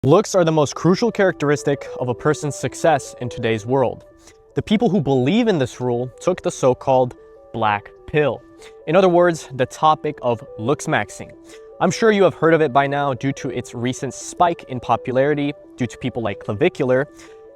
Looks are the most crucial characteristic of a person's success in today's world. The people who believe in this rule took the so-called black pill. In other words, the topic of looksmaxxing. I'm sure you have heard of it by now due to its recent spike in popularity due to people like Clavicular.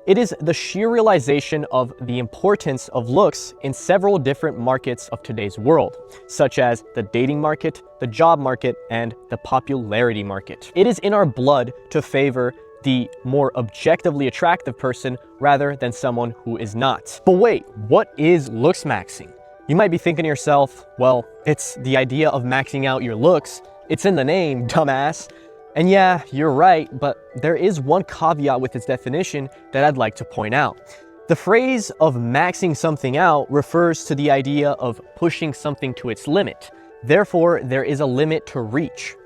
It is the sheer realization of the importance of looks in several different markets of today's world, such as the dating market, the job market, and the popularity market. It is in our blood to favor the more objectively attractive person rather than someone who is not. But wait, what is looksmaxxing? You might be thinking to yourself, well, it's the idea of maxing out your looks. It's in the name, dumbass. And yeah, you're right, but there is one caveat with its definition that I'd like to point out. The phrase of maxing something out refers to the idea of pushing something to its limit. Therefore, there is a limit to reach.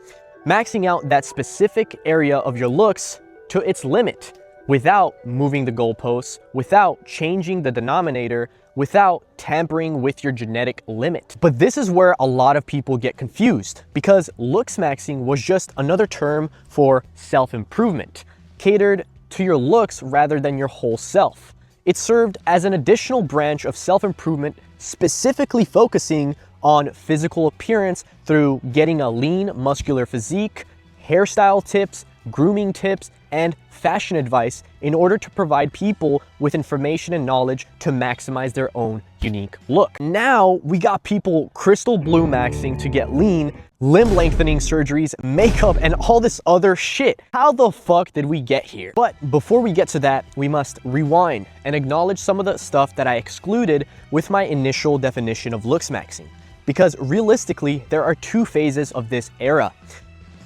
Maxing out that specific area of your looks to its limit without moving the goalposts, without changing the denominator, without tampering with your genetic limit. But this is where a lot of people get confused because looksmaxxing was just another term for self-improvement, catered to your looks rather than your whole self. It served as an additional branch of self-improvement, specifically focusing on physical appearance through getting a lean, muscular physique, hairstyle tips, grooming tips, and fashion advice in order to provide people with information and knowledge to maximize their own unique look. Now we got people crystal blue maxing to get lean, limb lengthening surgeries, makeup, and all this other shit. How the fuck did we get here? But before we get to that, we must rewind and acknowledge some of the stuff that I excluded with my initial definition of looksmaxxing. Because realistically, there are two phases of this era.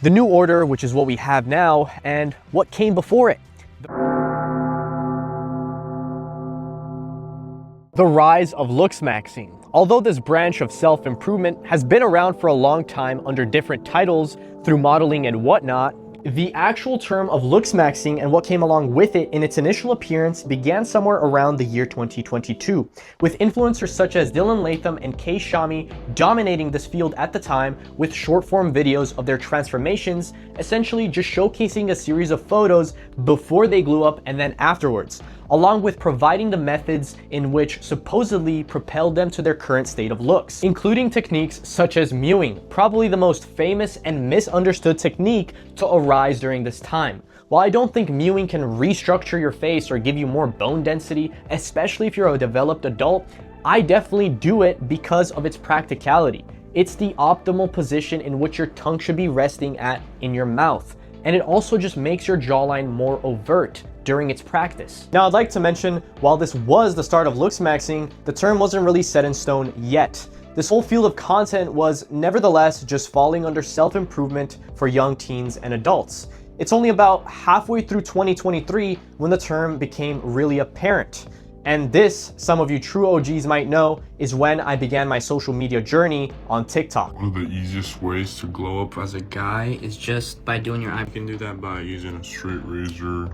The new order, which is what we have now, and what came before it. The rise of looksmaxxing. Although this branch of self-improvement has been around for a long time under different titles through modeling and whatnot, the actual term of looksmaxxing and what came along with it in its initial appearance began somewhere around the year 2022, with influencers such as Dylan Latham and Kay Shami dominating this field at the time with short-form videos of their transformations, essentially just showcasing a series of photos before they glue up and then afterwards, along with providing the methods in which supposedly propelled them to their current state of looks, including techniques such as mewing, probably the most famous and misunderstood technique to arise during this time. While I don't think mewing can restructure your face or give you more bone density, especially if you're a developed adult, I definitely do it because of its practicality. It's the optimal position in which your tongue should be resting at in your mouth, and it also just makes your jawline more overt during its practice. Now, I'd like to mention, while this was the start of looksmaxxing, the term wasn't really set in stone yet. This whole field of content was nevertheless just falling under self-improvement for young teens and adults. It's only about halfway through 2023 when the term became really apparent. And this, some of you true OGs might know, is when I began my social media journey on TikTok. One of the easiest ways to glow up as a guy is just by doing your eye. You can do that by using a straight razor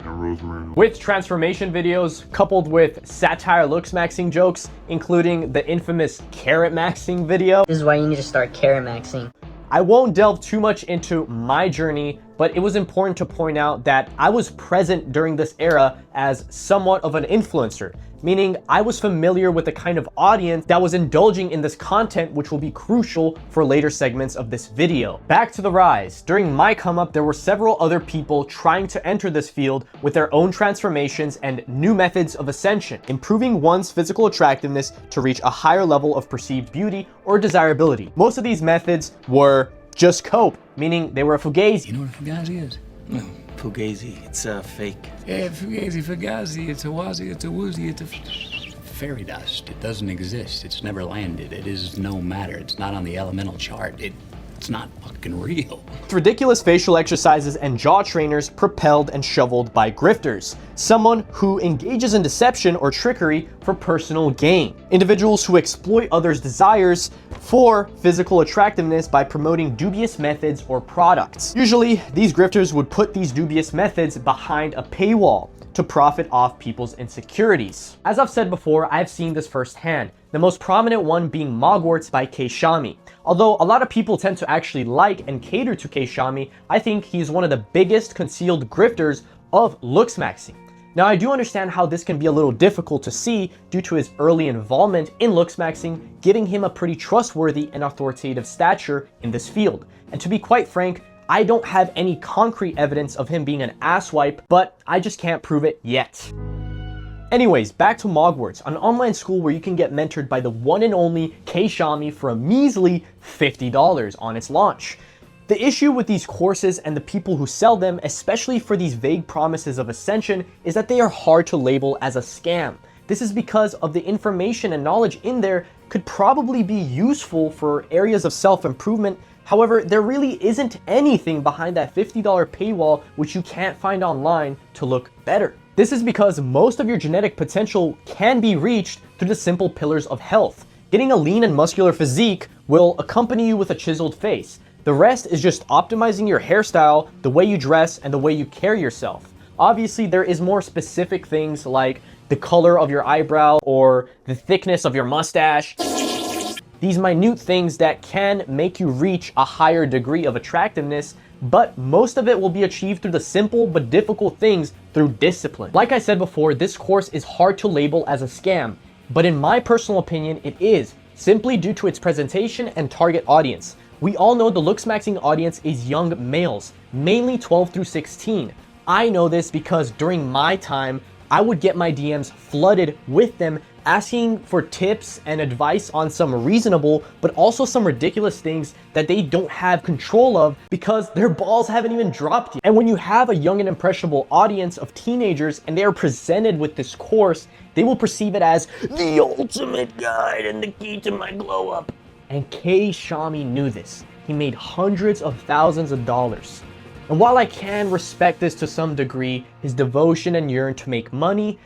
and rosemary. With transformation videos coupled with satire looksmaxxing jokes, including the infamous carrot maxing video. This is why you need to start carrot maxing. I won't delve too much into my journey, but it was important to point out that I was present during this era as somewhat of an influencer, meaning I was familiar with the kind of audience that was indulging in this content, which will be crucial for later segments of this video. Back to the rise. During my come up, there were several other people trying to enter this field with their own transformations and new methods of ascension, improving one's physical attractiveness to reach a higher level of perceived beauty or desirability. Most of these methods were just cope, meaning they were a fugazi. You know what a fugazi is? No, fugazi, it's a fake. Yeah, fugazi, it's a wazi, it's a woozy, it's a fairy dust. It doesn't exist. It's never landed. It is no matter. It's not on the elemental chart. It's not fucking real. Ridiculous facial exercises and jaw trainers propelled and shoveled by grifters. Someone who engages in deception or trickery for personal gain. Individuals who exploit others' desires for physical attractiveness by promoting dubious methods or products. Usually, these grifters would put these dubious methods behind a paywall to profit off people's insecurities. As I've said before, I've seen this firsthand. the most prominent one being Mogwarts by Keishami. Although a lot of people tend to actually like and cater to Keishami, I think he's one of the biggest concealed grifters of Looksmaxxing. Now, I do understand how this can be a little difficult to see due to his early involvement in Looksmaxxing, giving him a pretty trustworthy and authoritative stature in this field. And to be quite frank, I don't have any concrete evidence of him being an asswipe, but I just can't prove it yet. Anyways, back to Mogwarts, an online school where you can get mentored by the one and only Keishami for a measly $50 on its launch. The issue with these courses and the people who sell them, especially for these vague promises of ascension, is that they are hard to label as a scam. This is because of the information and knowledge in there could probably be useful for areas of self-improvement. However, there really isn't anything behind that $50 paywall which you can't find online to look better. This is because most of your genetic potential can be reached through the simple pillars of health. Getting a lean and muscular physique will accompany you with a chiseled face. The rest is just optimizing your hairstyle, the way you dress, and the way you carry yourself. Obviously, there is more specific things like the color of your eyebrow or the thickness of your mustache. These minute things that can make you reach a higher degree of attractiveness, but most of it will be achieved through the simple but difficult things through discipline. Like I said before, this course is hard to label as a scam, but in my personal opinion, it is, simply due to its presentation and target audience. We all know the Looksmaxxing audience is young males, mainly 12 through 16. I know this because during my time, I would get my DMs flooded with them asking for tips and advice on some reasonable but also some ridiculous things that they don't have control of because their balls haven't even dropped yet. And when you have a young and impressionable audience of teenagers and they are presented with this course, they will perceive it as the ultimate guide and the key to my glow up. And Keishami knew this. He made hundreds of thousands of dollars. And while I can respect this to some degree, his devotion and yearn to make money,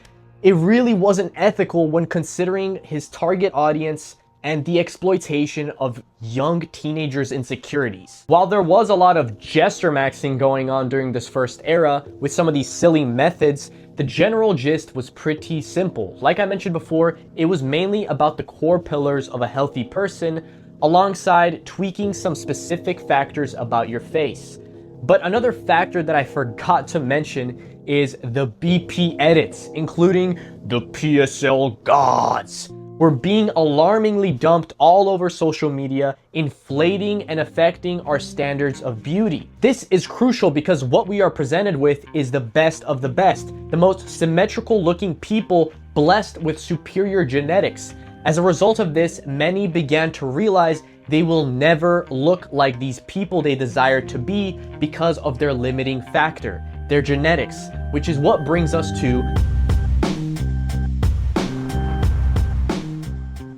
it really wasn't ethical when considering his target audience and the exploitation of young teenagers' insecurities. While there was a lot of gesture maxing going on during this first era with some of these silly methods, the general gist was pretty simple. Like I mentioned before, it was mainly about the core pillars of a healthy person alongside tweaking some specific factors about your face. But another factor that I forgot to mention is the BP edits, including the PSL gods, were being alarmingly dumped all over social media, inflating and affecting our standards of beauty. This is crucial because what we are presented with is the best of the best, the most symmetrical looking people blessed with superior genetics. As a result of this, many began to realize they will never look like these people they desire to be because of their limiting factor, their genetics, which is what brings us to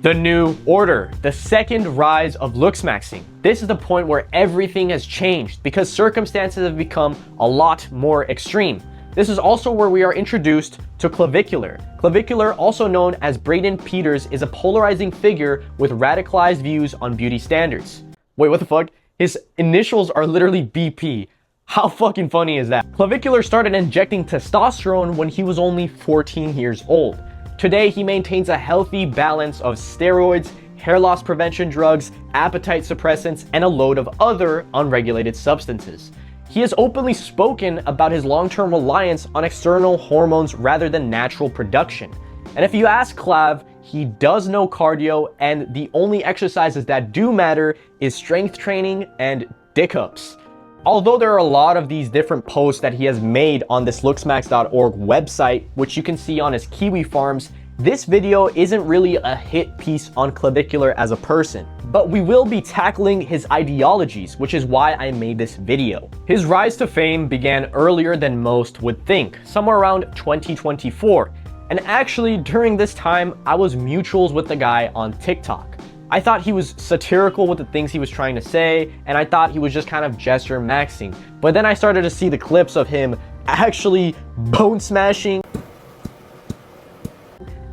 the new order, the second rise of Looksmaxxing. This is the point where everything has changed because circumstances have become a lot more extreme. This is also where we are introduced to Clavicular. Clavicular, also known as Braden Peters, is a polarizing figure with radicalized views on beauty standards. Wait, what the fuck? His initials are literally BP. How fucking funny is that? Clavicular started injecting testosterone when he was only 14 years old. Today, he maintains a healthy balance of steroids, hair loss prevention drugs, appetite suppressants, and a load of other unregulated substances. He has openly spoken about his long-term reliance on external hormones rather than natural production. And if you ask Clav, he does no cardio, and the only exercises that do matter is strength training and dick ups. Although there are a lot of these different posts that he has made on this looksmax.org website, which you can see on his Kiwi farms, this video isn't really a hit piece on Clavicular as a person, but we will be tackling his ideologies, which is why I made this video. His rise to fame began earlier than most would think, somewhere around 2024. And actually, during this time, I was mutuals with the guy on TikTok. I thought he was satirical with the things he was trying to say, and I thought he was just kind of gesture maxing. But then I started to see the clips of him actually bone smashing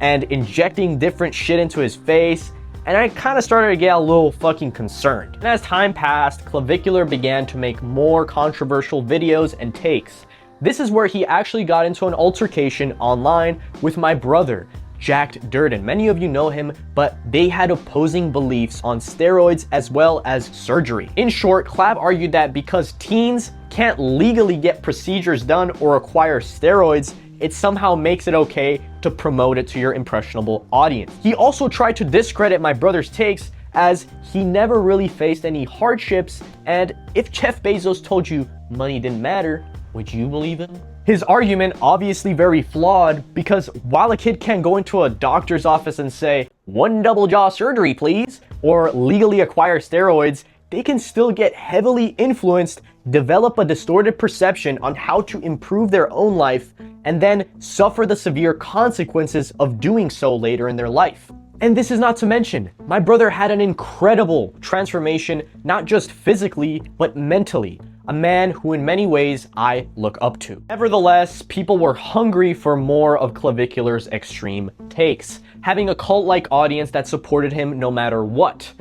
and injecting different shit into his face, and I kind of started to get a little fucking concerned. And as time passed, Clavicular began to make more controversial videos and takes. This is where he actually got into an altercation online with my brother, Jacked Durden. Many of you know him, but they had opposing beliefs on steroids as well as surgery. In short, Clav argued that because teens can't legally get procedures done or acquire steroids, it somehow makes it okay to promote it to your impressionable audience. He also tried to discredit my brother's takes, as he never really faced any hardships, and if Jeff Bezos told you money didn't matter, would you believe him? His argument obviously very flawed, because while a kid can go into a doctor's office and say, "1 double jaw surgery please," or legally acquire steroids, they can still get heavily influenced, develop a distorted perception on how to improve their own life, and then suffer the severe consequences of doing so later in their life. And this is not to mention, my brother had an incredible transformation, not just physically, but mentally. A man who in many ways I look up to. Nevertheless, people were hungry for more of Clavicular's extreme takes, having a cult-like audience that supported him no matter what.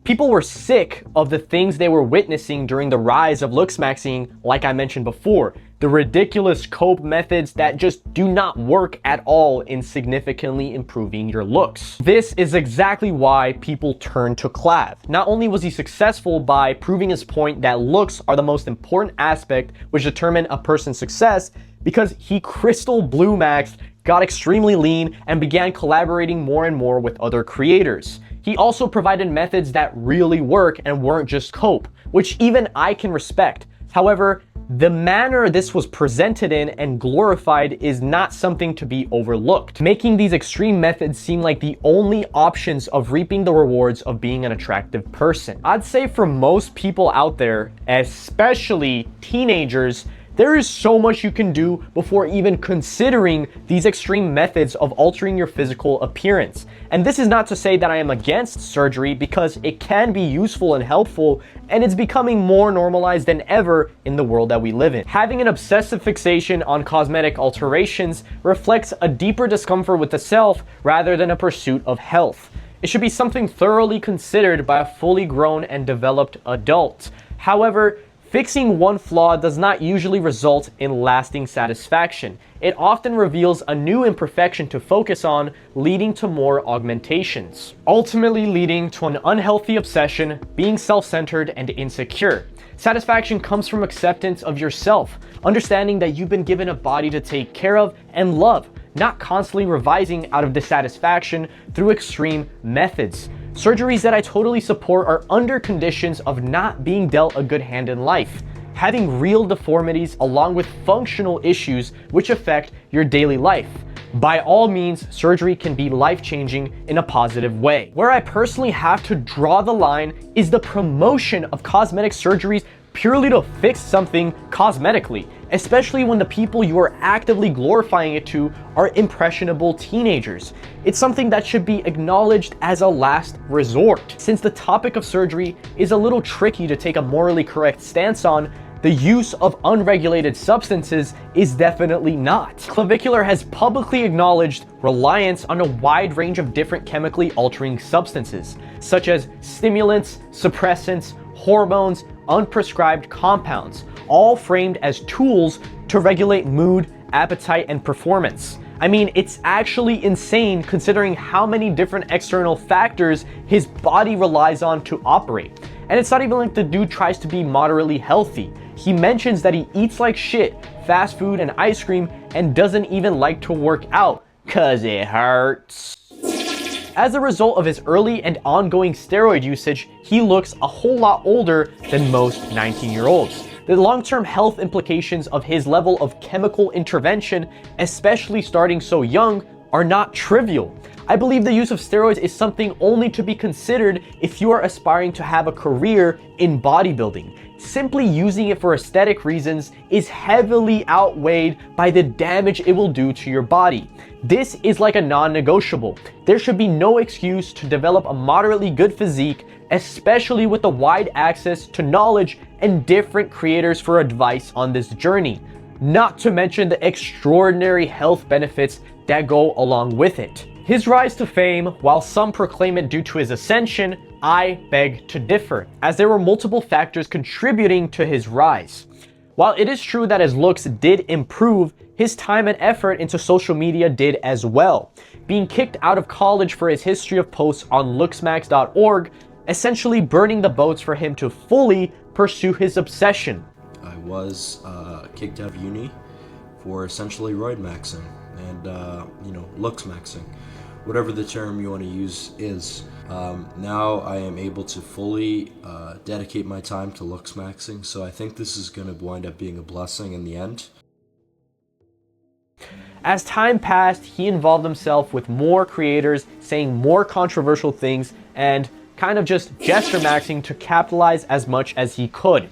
People were sick of the things they were witnessing during the rise of Looksmaxxing, like I mentioned before. The ridiculous cope methods that just do not work at all in significantly improving your looks. This is exactly why people turned to Clav. Not only was he successful by proving his point that looks are the most important aspect which determine a person's success, because he crystal blue maxed, got extremely lean, and began collaborating more and more with other creators. He also provided methods that really work and weren't just cope, which even I can respect. However, the manner this was presented in and glorified is not something to be overlooked, making these extreme methods seem like the only options of reaping the rewards of being an attractive person. I'd say for most people out there, especially teenagers, there is so much you can do before even considering these extreme methods of altering your physical appearance. And this is not to say that I am against surgery, because it can be useful and helpful, and it's becoming more normalized than ever in the world that we live in. Having an obsessive fixation on cosmetic alterations reflects a deeper discomfort with the self rather than a pursuit of health. It should be something thoroughly considered by a fully grown and developed adult. However, fixing one flaw does not usually result in lasting satisfaction. It often reveals a new imperfection to focus on, leading to more augmentations, ultimately leading to an unhealthy obsession, being self-centered and insecure. Satisfaction comes from acceptance of yourself, understanding that you've been given a body to take care of and love, not constantly revising out of dissatisfaction through extreme methods. Surgeries that I totally support are under conditions of not being dealt a good hand in life, having real deformities along with functional issues which affect your daily life. By all means, surgery can be life-changing in a positive way. Where I personally have to draw the line is the promotion of cosmetic surgeries purely to fix something cosmetically, especially when the people you are actively glorifying it to are impressionable teenagers. It's something that should be acknowledged as a last resort. Since the topic of surgery is a little tricky to take a morally correct stance on, the use of unregulated substances is definitely not. Clavicular has publicly acknowledged reliance on a wide range of different chemically altering substances, such as stimulants, suppressants, hormones, unprescribed compounds, all framed as tools to regulate mood, appetite, and performance. I mean, it's actually insane considering how many different external factors his body relies on to operate. And it's not even like the dude tries to be moderately healthy. He mentions that he eats like shit, fast food and ice cream, and doesn't even like to work out, 'cause it hurts. As a result of his early and ongoing steroid usage, he looks a whole lot older than most 19-year-olds. The long-term health implications of his level of chemical intervention, especially starting so young, are not trivial. I believe the use of steroids is something only to be considered if you are aspiring to have a career in bodybuilding. Simply using it for aesthetic reasons is heavily outweighed by the damage it will do to your body. This is like a non-negotiable. There should be no excuse to develop a moderately good physique, especially with the wide access to knowledge and different creators for advice on this journey. Not to mention the extraordinary health benefits that go along with it. His rise to fame, while some proclaim it due to his ascension, I beg to differ, as there were multiple factors contributing to his rise. While it is true that his looks did improve, his time and effort into social media did as well. being kicked out of college for his history of posts on Looksmaxxing.org, essentially burning the boats for him to fully pursue his obsession. I was kicked out of uni for essentially roid-maxing and, looks-maxing, whatever the term you want to use is. Now I am able to fully dedicate my time to looks-maxing, so I think this is going to wind up being a blessing in the end. As time passed, he involved himself with more creators saying more controversial things and kind of just gesture maxing to capitalize as much as he could.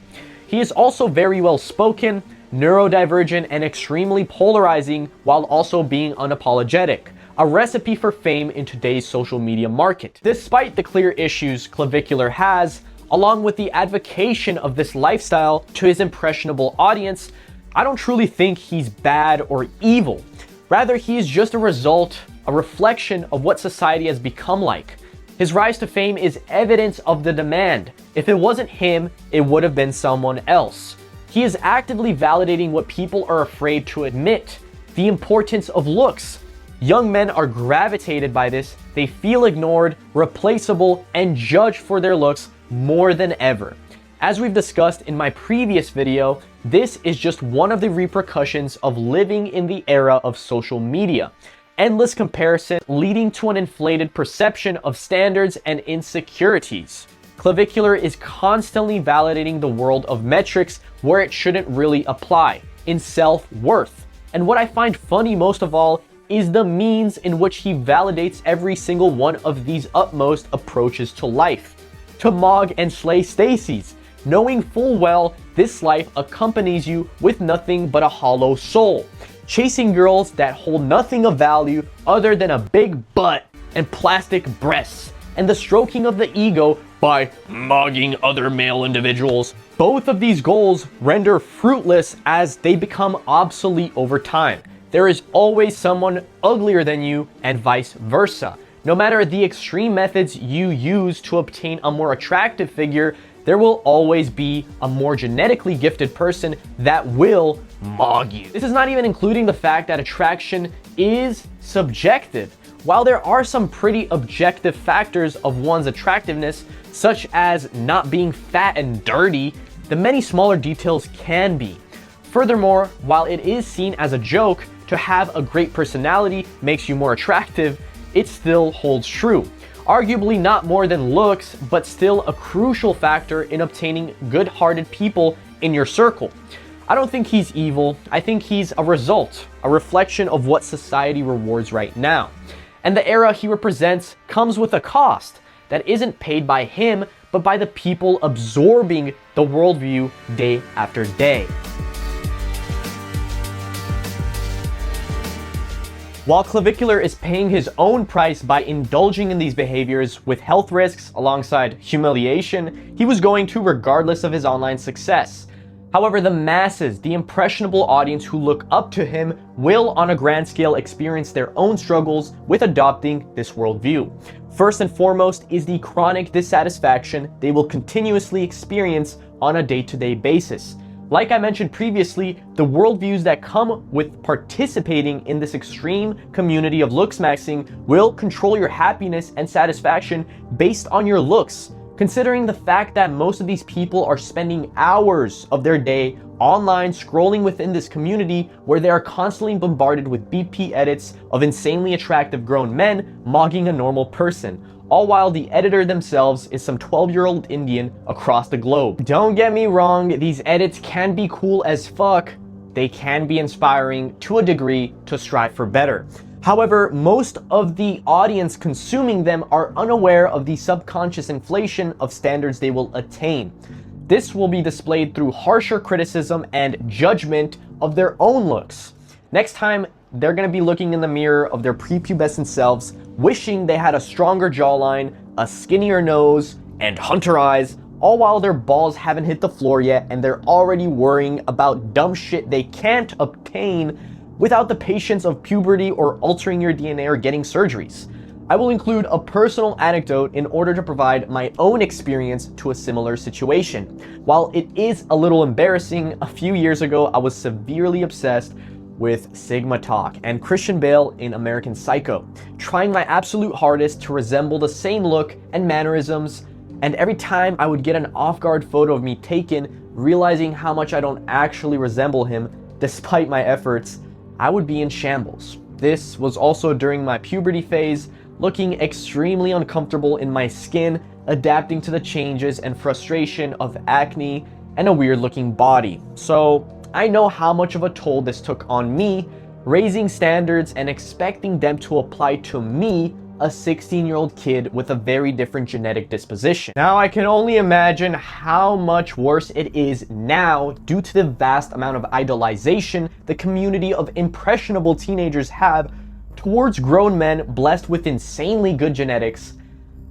He is also very well spoken, neurodivergent, and extremely polarizing while also being unapologetic. A recipe for fame in today's social media market. Despite the clear issues Clavicular has, along with the advocacy of this lifestyle to his impressionable audience, I don't truly think he's bad or evil. Rather, he is just a result, a reflection of what society has become like. His rise to fame is evidence of the demand. If it wasn't him, it would have been someone else. He is actively validating what people are afraid to admit, the importance of looks. Young men are gravitated by this, they feel ignored, replaceable, and judged for their looks more than ever. As we've discussed in my previous video, this is just one of the repercussions of living in the era of social media. Endless comparison leading to an inflated perception of standards and insecurities. Clavicular is constantly validating the world of metrics where it shouldn't really apply, in self-worth. And what I find funny most of all is the means in which he validates every single one of these utmost approaches to life. To mog and slay Stacy's, knowing full well this life accompanies you with nothing but a hollow soul. Chasing girls that hold nothing of value other than a big butt and plastic breasts, and the stroking of the ego by mogging other male individuals. Both of these goals render fruitless as they become obsolete over time. There is always someone uglier than you and vice versa. No matter the extreme methods you use to obtain a more attractive figure, there will always be a more genetically gifted person that will mog you. This is not even including the fact that attraction is subjective. While there are some pretty objective factors of one's attractiveness, such as not being fat and dirty, the many smaller details can be. Furthermore, while it is seen as a joke to have a great personality makes you more attractive, it still holds true. Arguably not more than looks, but still a crucial factor in obtaining good-hearted people in your circle. I don't think he's evil. I think he's a result, a reflection of what society rewards right now. And the era he represents comes with a cost that isn't paid by him, but by the people absorbing the worldview day after day. While Clavicular is paying his own price by indulging in these behaviors with health risks alongside humiliation, he was going to regardless of his online success. However, the masses, the impressionable audience who look up to him, will on a grand scale experience their own struggles with adopting this worldview. First and foremost is the chronic dissatisfaction they will continuously experience on a day-to-day basis. Like I mentioned previously, the worldviews that come with participating in this extreme community of looksmaxing will control your happiness and satisfaction based on your looks. Considering the fact that most of these people are spending hours of their day online scrolling within this community where they are constantly bombarded with BP edits of insanely attractive grown men mogging a normal person, all while the editor themselves is some 12-year-old Indian across the globe. Don't get me wrong, these edits can be cool as fuck. They can be inspiring to a degree to strive for better. However, most of the audience consuming them are unaware of the subconscious inflation of standards they will attain. This will be displayed through harsher criticism and judgment of their own looks. Next time, they're going to be looking in the mirror of their prepubescent selves, wishing they had a stronger jawline, a skinnier nose, and hunter eyes, all while their balls haven't hit the floor yet and they're already worrying about dumb shit they can't obtain without the patience of puberty or altering your DNA or getting surgeries. I will include a personal anecdote in order to provide my own experience to a similar situation. While it is a little embarrassing, a few years ago I was severely obsessed with Sigma Talk and Christian Bale in American Psycho, trying my absolute hardest to resemble the same look and mannerisms, and every time I would get an off-guard photo of me taken, realizing how much I don't actually resemble him despite my efforts, I would be in shambles. This was also during my puberty phase, looking extremely uncomfortable in my skin, adapting to the changes and frustration of acne and a weird looking body. So I know how much of a toll this took on me, raising standards and expecting them to apply to me, a 16-year-old kid with a very different genetic disposition. Now I can only imagine how much worse it is now due to the vast amount of idolization the community of impressionable teenagers have towards grown men blessed with insanely good genetics.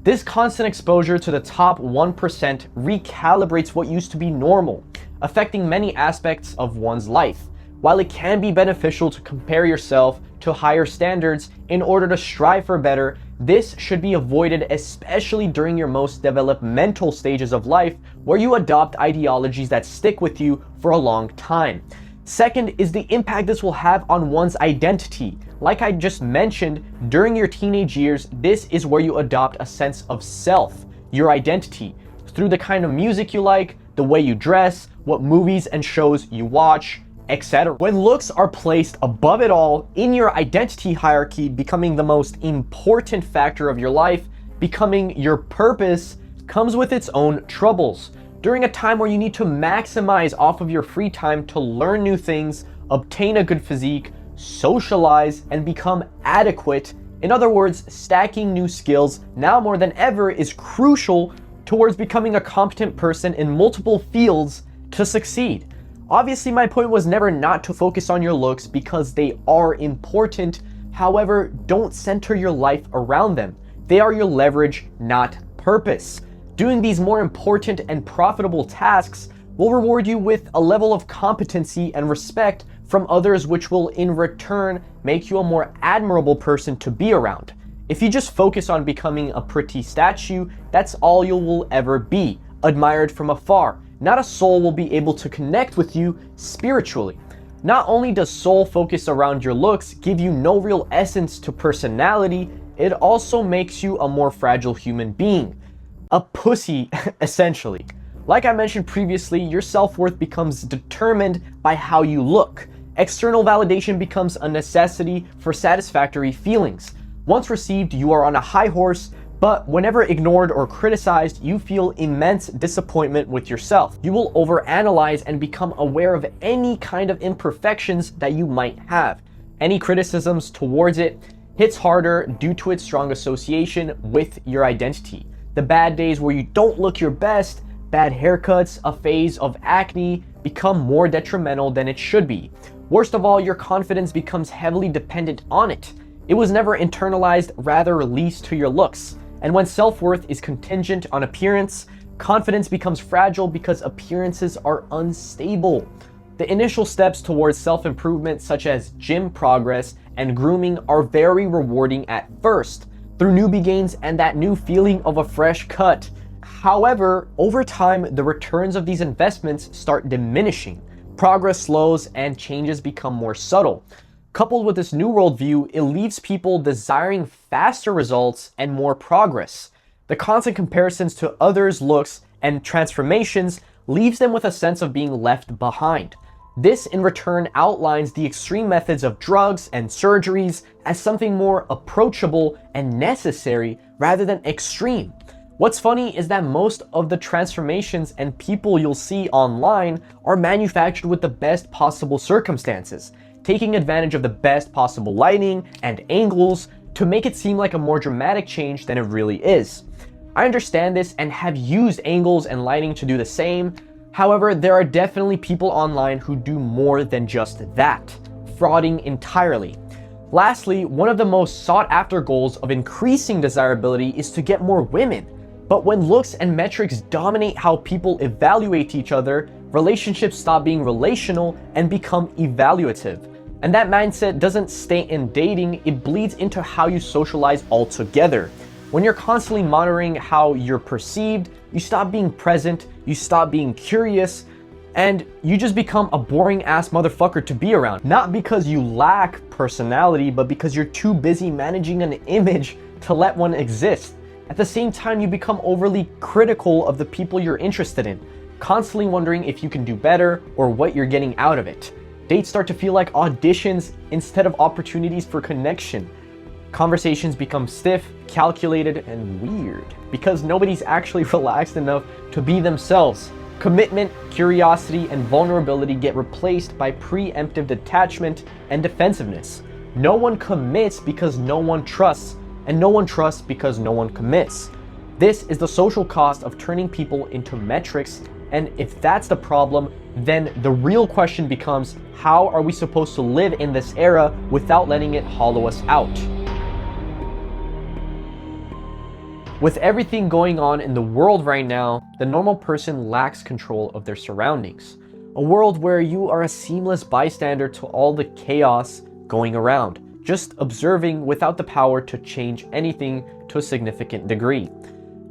This constant exposure to the top 1% recalibrates what used to be normal, affecting many aspects of one's life. While it can be beneficial to compare yourself to higher standards in order to strive for better, this should be avoided, especially during your most developmental stages of life where you adopt ideologies that stick with you for a long time. Second is the impact this will have on one's identity. Like I just mentioned, during your teenage years, this is where you adopt a sense of self, your identity, through the kind of music you like, the way you dress, what movies and shows you watch, etc. When looks are placed above it all in your identity hierarchy, becoming the most important factor of your life, becoming your purpose, comes with its own troubles. During a time where you need to maximize off of your free time to learn new things, obtain a good physique, socialize, and become adequate, in other words, stacking new skills now more than ever is crucial towards becoming a competent person in multiple fields to succeed. Obviously, my point was never not to focus on your looks because they are important. However, don't center your life around them. They are your leverage, not purpose. Doing these more important and profitable tasks will reward you with a level of competency and respect from others, which will in return make you a more admirable person to be around. If you just focus on becoming a pretty statue, that's all you will ever be, admired from afar. Not a soul will be able to connect with you spiritually. Not only does soul focus around your looks give you no real essence to personality, it also makes you a more fragile human being. A pussy, essentially. Like I mentioned previously, your self-worth becomes determined by how you look. External validation becomes a necessity for satisfactory feelings. Once received, you are on a high horse, but whenever ignored or criticized, you feel immense disappointment with yourself. You will overanalyze and become aware of any kind of imperfections that you might have. Any criticisms towards it hits harder due to its strong association with your identity. The bad days where you don't look your best, bad haircuts, a phase of acne, become more detrimental than it should be. Worst of all, your confidence becomes heavily dependent on it. It was never internalized, rather released to your looks. And when self-worth is contingent on appearance, confidence becomes fragile because appearances are unstable. The initial steps towards self-improvement, such as gym progress and grooming, are very rewarding at first, through newbie gains and that new feeling of a fresh cut. However, over time, the returns of these investments start diminishing. Progress slows and changes become more subtle. Coupled with this new worldview, it leaves people desiring faster results and more progress. The constant comparisons to others' looks and transformations leaves them with a sense of being left behind. This in return outlines the extreme methods of drugs and surgeries as something more approachable and necessary rather than extreme. What's funny is that most of the transformations and people you'll see online are manufactured with the best possible circumstances, taking advantage of the best possible lighting and angles to make it seem like a more dramatic change than it really is. I understand this and have used angles and lighting to do the same. However, there are definitely people online who do more than just that, frauding entirely. Lastly, one of the most sought after goals of increasing desirability is to get more women. But when looks and metrics dominate how people evaluate each other, relationships stop being relational and become evaluative. And that mindset doesn't stay in dating, it bleeds into how you socialize altogether. When you're constantly monitoring how you're perceived, you stop being present, you stop being curious, and you just become a boring ass motherfucker to be around. Not because you lack personality, but because you're too busy managing an image to let one exist. At the same time, you become overly critical of the people you're interested in, constantly wondering if you can do better or what you're getting out of it. Dates start to feel like auditions instead of opportunities for connection. Conversations become stiff, calculated, and weird because nobody's actually relaxed enough to be themselves. Commitment, curiosity, and vulnerability get replaced by preemptive detachment and defensiveness. No one commits because no one trusts, and no one trusts because no one commits. This is the social cost of turning people into metrics, and if that's the problem, then the real question becomes, how are we supposed to live in this era without letting it hollow us out? With everything going on in the world right now, the normal person lacks control of their surroundings. A world where you are a seamless bystander to all the chaos going around, just observing without the power to change anything to a significant degree.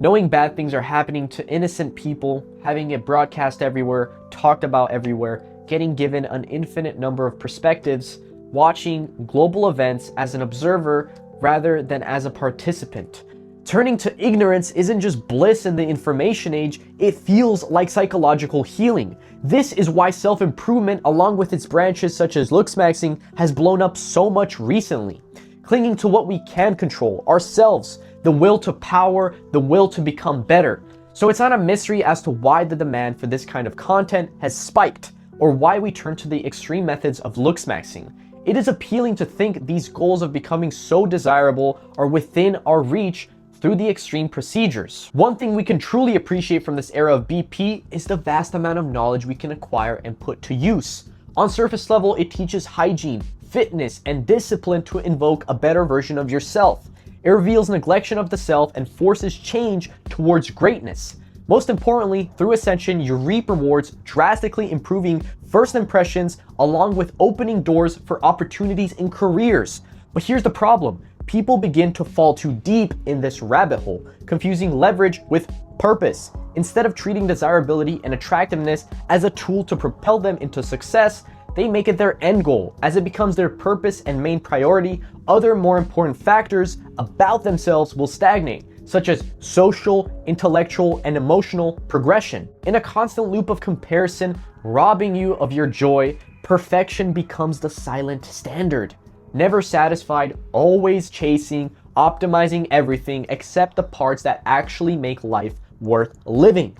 Knowing bad things are happening to innocent people, having it broadcast everywhere, talked about everywhere, getting given an infinite number of perspectives, watching global events as an observer rather than as a participant. Turning to ignorance isn't just bliss in the information age, it feels like psychological healing. This is why self-improvement, along with its branches such as Looksmaxxing, has blown up so much recently. Clinging to what we can control, ourselves, the will to power, the will to become better. So it's not a mystery as to why the demand for this kind of content has spiked, or why we turn to the extreme methods of Looksmaxxing. It is appealing to think these goals of becoming so desirable are within our reach through the extreme procedures. One thing we can truly appreciate from this era of BP is the vast amount of knowledge we can acquire and put to use. On surface level, it teaches hygiene, fitness, and discipline to invoke a better version of yourself. It reveals neglection of the self and forces change towards greatness. Most importantly, through Ascension, you reap rewards, drastically improving first impressions along with opening doors for opportunities in careers. But here's the problem. People begin to fall too deep in this rabbit hole, confusing leverage with purpose. Instead of treating desirability and attractiveness as a tool to propel them into success, they make it their end goal. As it becomes their purpose and main priority, other more important factors about themselves will stagnate, such as social, intellectual, and emotional progression. In a constant loop of comparison, robbing you of your joy, perfection becomes the silent standard. Never satisfied, always chasing, optimizing everything except the parts that actually make life worth living.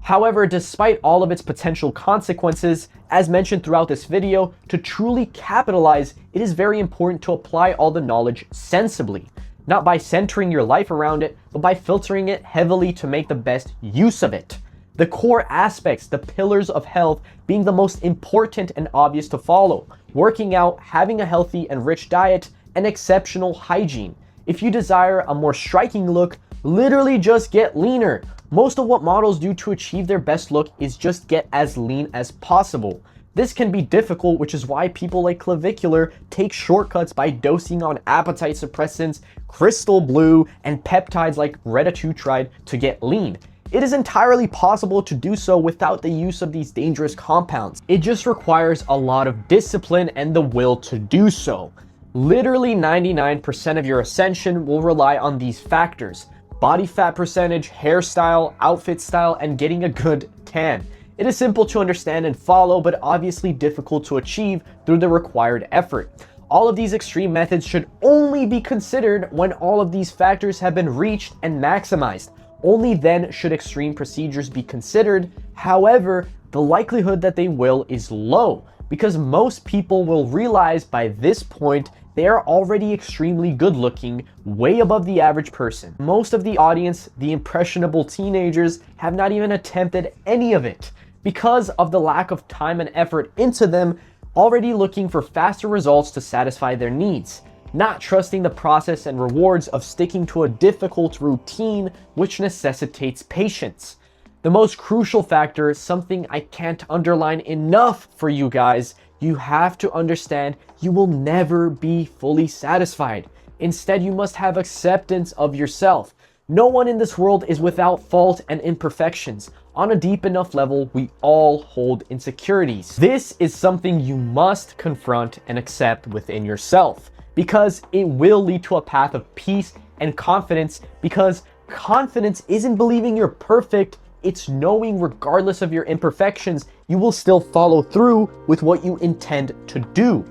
However, despite all of its potential consequences, as mentioned throughout this video, to truly capitalize, it is very important to apply all the knowledge sensibly. Not by centering your life around it, but by filtering it heavily to make the best use of it. The core aspects, the pillars of health, being the most important and obvious to follow. Working out, having a healthy and rich diet, and exceptional hygiene. If you desire a more striking look, literally just get leaner. Most of what models do to achieve their best look is just get as lean as possible. This can be difficult, which is why people like Clavicular take shortcuts by dosing on appetite suppressants, crystal blue, and peptides like retatrutide to get lean. It is entirely possible to do so without the use of these dangerous compounds. It just requires a lot of discipline and the will to do so. Literally 99% of your ascension will rely on these factors: body fat percentage, hairstyle, outfit style, and getting a good tan. It is simple to understand and follow, but obviously difficult to achieve through the required effort. All of these extreme methods should only be considered when all of these factors have been reached and maximized. Only then should extreme procedures be considered. However, the likelihood that they will is low, because most people will realize by this point they are already extremely good looking, way above the average person. Most of the audience, the impressionable teenagers, have not even attempted any of it because of the lack of time and effort into them, already looking for faster results to satisfy their needs, not trusting the process and rewards of sticking to a difficult routine which necessitates patience. The most crucial factor, something I can't underline enough for you guys, you have to understand you will never be fully satisfied. Instead, you must have acceptance of yourself. No one in this world is without fault and imperfections. On a deep enough level, we all hold insecurities. This is something you must confront and accept within yourself, because it will lead to a path of peace and confidence, because confidence isn't believing you're perfect, it's knowing regardless of your imperfections, you will still follow through with what you intend to do.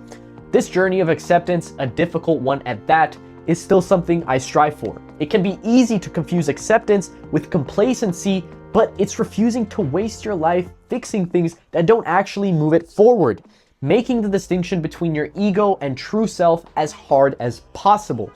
This journey of acceptance, a difficult one at that, is still something I strive for. It can be easy to confuse acceptance with complacency, but it's refusing to waste your life fixing things that don't actually move it forward, making the distinction between your ego and true self as hard as possible.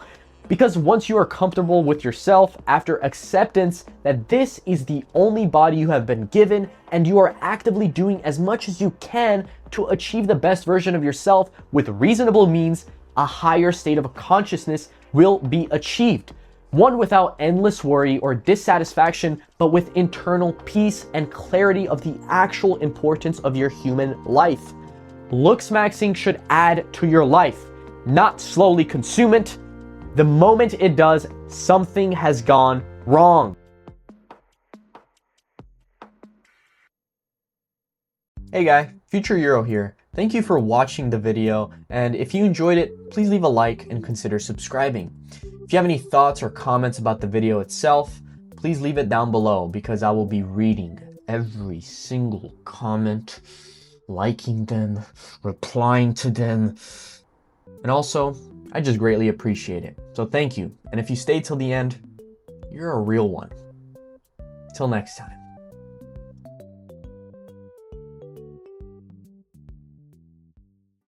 Because once you are comfortable with yourself after acceptance that this is the only body you have been given and you are actively doing as much as you can to achieve the best version of yourself with reasonable means, a higher state of consciousness will be achieved. One without endless worry or dissatisfaction, but with internal peace and clarity of the actual importance of your human life. Looksmaxxing should add to your life, not slowly consume it. The moment it does, something has gone wrong. Hey guy, Future Euro here. Thank you for watching the video, and if you enjoyed it, please leave a like and consider subscribing. If you have any thoughts or comments about the video itself, please leave it down below because I will be reading every single comment, liking them, replying to them, and also, I just greatly appreciate it. So thank you, and if you stayed till the end, you're a real one. Till next time.